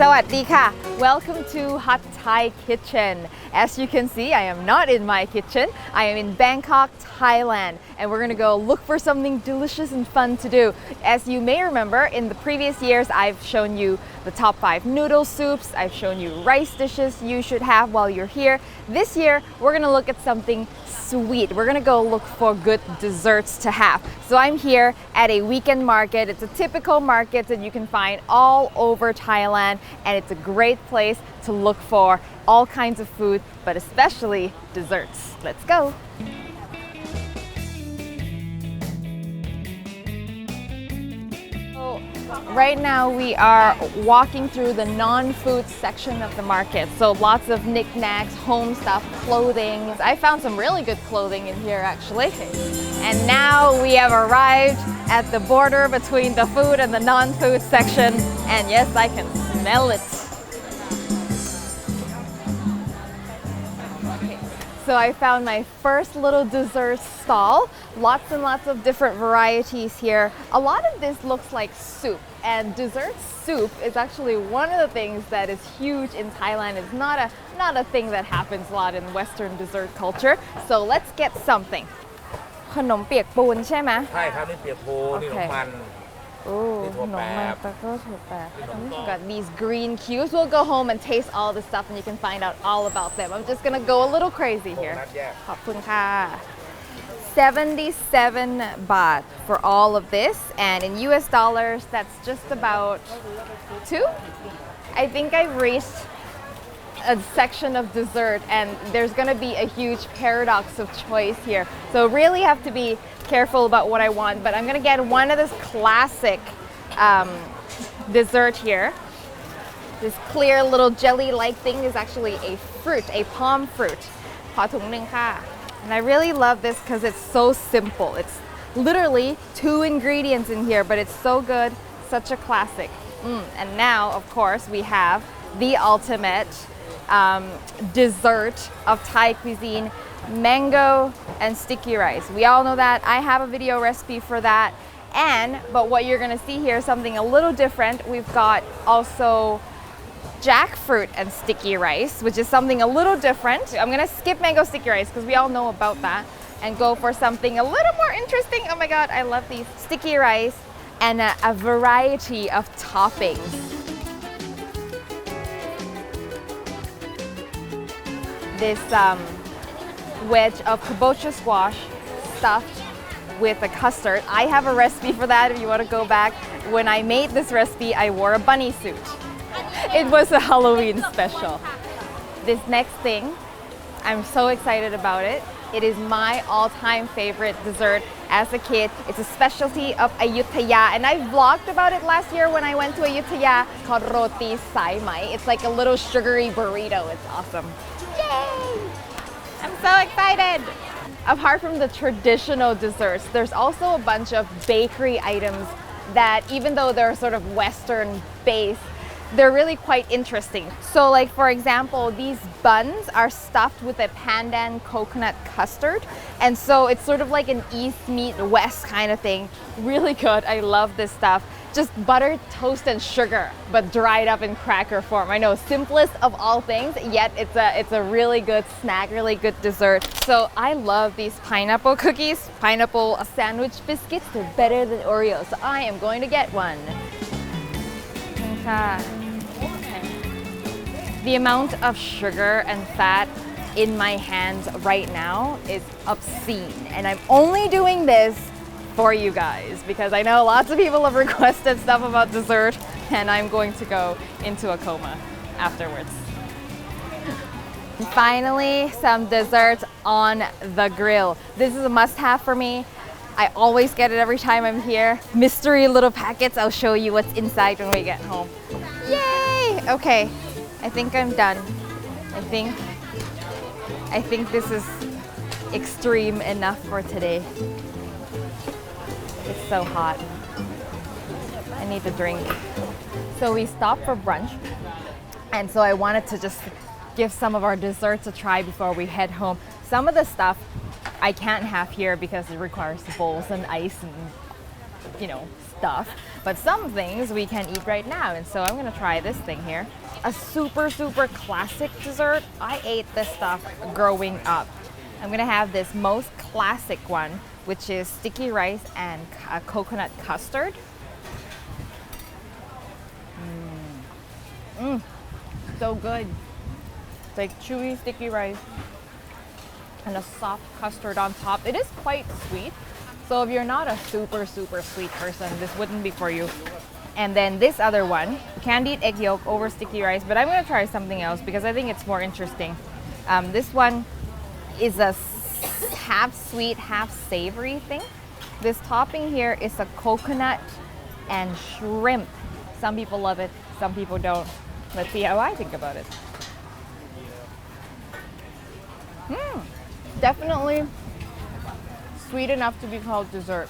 Sawadee ka! Welcome to Hot Thai Kitchen. As you can see, I am not in my kitchen. I am in Bangkok, Thailand, and we're gonna go look for something delicious and fun to do. As you may remember, in the previous years, I've shown you the top 5 noodle soups. I've shown you rice dishes you should have while you're here. This year, we're gonna look at something sweet. We're gonna go look for good desserts to have. So I'm here at a weekend market. It's a typical market that you can find all over Thailand, and it's a great place to look for all kinds of food, but especially desserts. Let's go. Right now we are walking through the non-food section of the market. So lots of knickknacks, home stuff, clothing. I found some really good clothing in here actually. And now we have arrived at the border between the food and the non-food section. And yes, I can smell it. So I found my first little dessert stall. Lots and lots of different varieties here. A lot of this looks like soup, and dessert soup is actually one of the things that is huge in Thailand. It's not a thing that happens a lot in Western dessert culture. So let's get something. ขนมเปียกปูนใช่ไหม ใช่ครับนี่เปียกปูนนี่ขนมมัน Oh, got these green cubes. We'll go home and taste all the stuff and you can find out all about them. I'm just gonna go a little crazy here. ขอบคุณค่ะ 77 baht for all of this, and in US dollars that's just about 2. I think I've reached a section of dessert and there's going to be a huge paradox of choice here. So really have to be careful about what I want, but I'm going to get one of this classic dessert here. This clear little jelly-like thing is actually a fruit, a palm fruit. ขอถุงนึงค่ะ And I really love this because it's so simple. It's literally 2 ingredients in here, but it's so good, such a classic. And now, of course, we have the ultimate dessert of Thai cuisine, mango and sticky rice. We all know that. I have a video recipe for that. But what you're gonna see here is something a little different. We've got also jackfruit and sticky rice, which is something a little different. I'm gonna skip mango sticky rice because we all know about that and go for something a little more interesting. Oh my God, I love these. Sticky rice and a variety of toppings. This wedge of kabocha squash stuffed with a custard. I have a recipe for that if you want to go back. When I made this recipe, I wore a bunny suit. It was a Halloween special. This next thing, I'm so excited about it. It is my all-time favorite dessert as a kid. It's a specialty of Ayutthaya, and I vlogged about it last year when I went to Ayutthaya. It's called roti sai mai. It's like a little sugary burrito. It's awesome. Yay! I'm so excited! Apart from the traditional desserts, there's also a bunch of bakery items that, even though they're sort of Western based, they're really quite interesting. So like for example, these buns are stuffed with a pandan coconut custard. And so it's sort of like an East meet West kind of thing. Really good, I love this stuff. Just butter, toast, and sugar, but dried up in cracker form. I know, simplest of all things, yet it's a really good snack, really good dessert. So I love these pineapple cookies, pineapple sandwich biscuits. They're better than Oreos, so I am going to get one. The amount of sugar and fat in my hands right now is obscene, and I'm only doing this for you guys because I know lots of people have requested stuff about dessert, and I'm going to go into a coma afterwards. And finally, some desserts on the grill. This is a must-have for me. I always get it every time I'm here. Mystery little packets. I'll show you what's inside when we get home. Yay! Okay, I think I'm done. I think this is extreme enough for today. It's so hot. I need a drink. So we stopped for brunch, and so I wanted to just give some of our desserts a try before we head home. Some of the stuff I can't have here because it requires bowls and ice and, you know, stuff. But some things we can eat right now, and so I'm gonna try this thing here. A super, super classic dessert. I ate this stuff growing up. I'm gonna have this most classic one, which is sticky rice and coconut custard. So good. It's like chewy sticky rice and a soft custard on top. It is quite sweet, so if you're not a super, super sweet person, this wouldn't be for you. And then this other one, candied egg yolk over sticky rice, but I'm gonna try something else because I think it's more interesting. This one is a half sweet, half savory thing. This topping here is a coconut and shrimp. Some people love it, some people don't. Let's see how I think about it. Definitely sweet enough to be called dessert,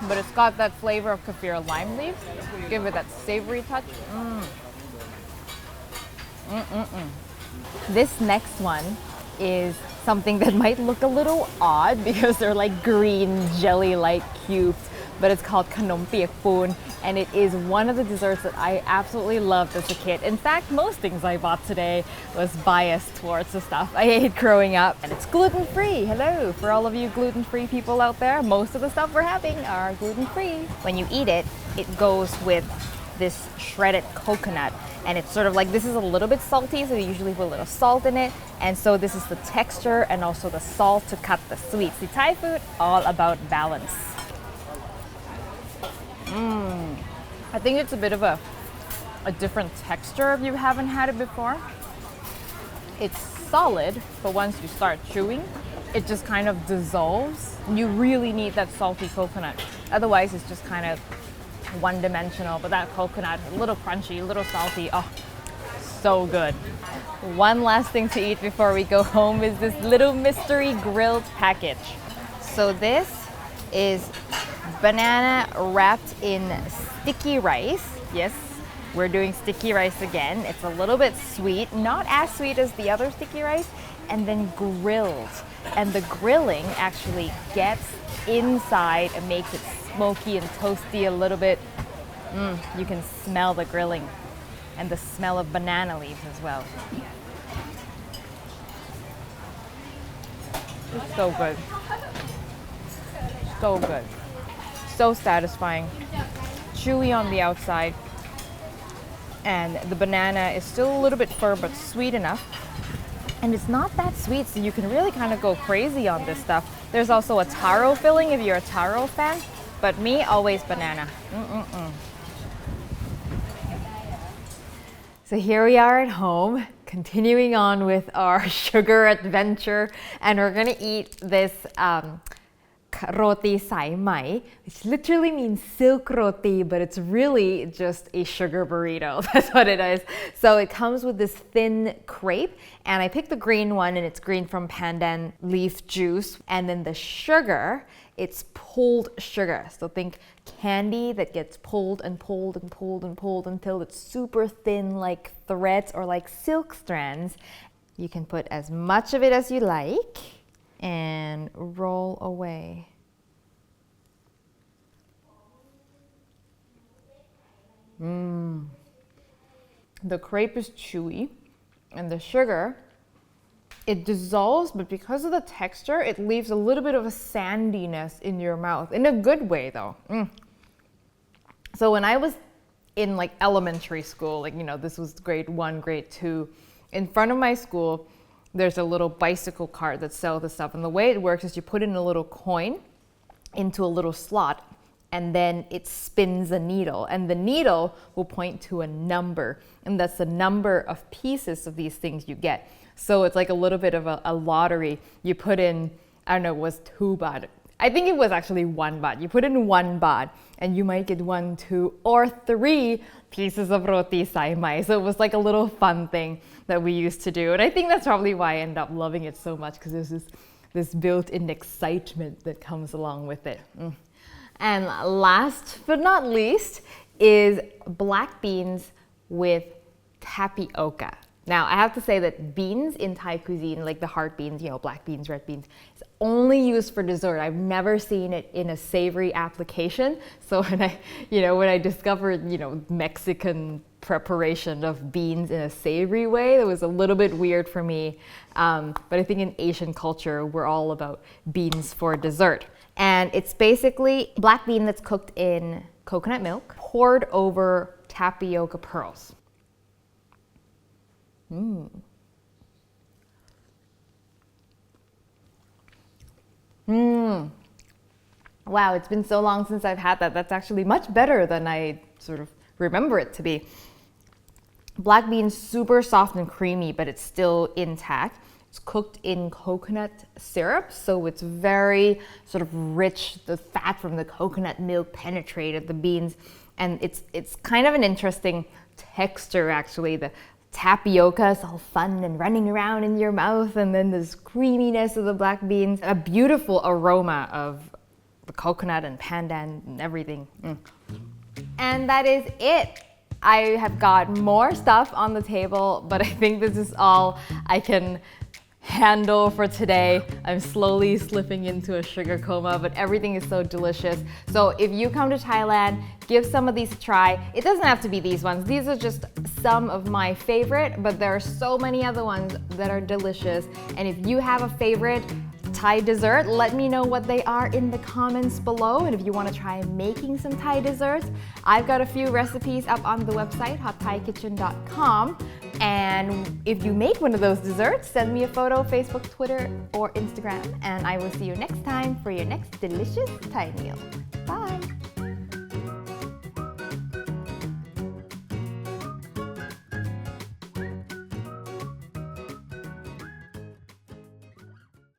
but it's got that flavor of kaffir lime leaves. Give it that savory touch. This next one is something that might look a little odd because they're like green jelly-like cubes, but it's called khanom piak poon, and it is one of the desserts that I absolutely loved as a kid. In fact, most things I bought today was biased towards the stuff I ate growing up. And it's gluten-free. Hello, for all of you gluten-free people out there, most of the stuff we're having are gluten-free. When you eat it, it goes with this shredded coconut, and it's sort of like, this is a little bit salty, so they usually put a little salt in it, and so this is the texture and also the salt to cut the sweet. See, Thai food, all about balance. I think it's a bit of a different texture if you haven't had it before. It's solid, but once you start chewing, it just kind of dissolves. You really need that salty coconut. Otherwise, it's just kind of one-dimensional, but that coconut, a little crunchy, a little salty, oh, so good. One last thing to eat before we go home is this little mystery grilled package. So this is banana wrapped in sticky rice. Yes, we're doing sticky rice again. It's a little bit sweet, not as sweet as the other sticky rice, and then grilled. And the grilling actually gets inside and makes it smoky and toasty a little bit. You can smell the grilling and the smell of banana leaves as well. It's so good. So good. So satisfying. Chewy on the outside. And the banana is still a little bit firm but sweet enough. And it's not that sweet, so you can really kind of go crazy on this stuff. There's also a taro filling if you're a taro fan, but me, always banana. So here we are at home, continuing on with our sugar adventure, and we're gonna eat this roti sai mai, which literally means silk roti, but it's really just a sugar burrito. That's what it is. So it comes with this thin crepe, and I picked the green one, and it's green from pandan leaf juice. And then the sugar, it's pulled sugar. So think candy that gets pulled and pulled and pulled and pulled until it's super thin, like threads or like silk strands. You can put as much of it as you like and roll away. The crepe is chewy, and the sugar, it dissolves, but because of the texture, it leaves a little bit of a sandiness in your mouth, in a good way though. So when I was in like elementary school, like, you know, this was grade 1, grade 2, in front of my school, there's a little bicycle cart that sells this stuff. And the way it works is you put in a little coin into a little slot, and then it spins a needle. And the needle will point to a number. And that's the number of pieces of these things you get. So it's like a little bit of a lottery. You put in, I don't know, it was 2 baht. I think it was actually 1 baht. You put in 1 baht, and you might get 1, 2, or 3 pieces of roti sai mai. So it was like a little fun thing that we used to do. And I think that's probably why I ended up loving it so much, because there's this built-in excitement that comes along with it. And last but not least is black beans with tapioca. Now, I have to say that beans in Thai cuisine, like the heart beans, black beans, red beans, is only used for dessert. I've never seen it in a savory application. So when I discovered, Mexican preparation of beans in a savory way, that was a little bit weird for me. But I think in Asian culture, we're all about beans for dessert. And it's basically black bean that's cooked in coconut milk, poured over tapioca pearls. Wow, it's been so long since I've had that. That's actually much better than I sort of remember it to be. Black beans, super soft and creamy, but it's still intact. It's cooked in coconut syrup, so it's very sort of rich. The fat from the coconut milk penetrated the beans, and it's kind of an interesting texture actually. The tapioca is all fun and running around in your mouth, and then this creaminess of the black beans, a beautiful aroma of the coconut and pandan and everything. And that is it. I have got more stuff on the table, but I think this is all I can handle for today. I'm slowly slipping into a sugar coma, but everything is so delicious. So if you come to Thailand, give some of these a try. It doesn't have to be these ones. These are just some of my favorite, but there are so many other ones that are delicious. And if you have a favorite Thai dessert, let me know what they are in the comments below. And if you want to try making some Thai desserts, I've got a few recipes up on the website, hotthaikitchen.com. And if you make one of those desserts, send me a photo, Facebook, Twitter, or Instagram. And I will see you next time for your next delicious Thai meal. Bye!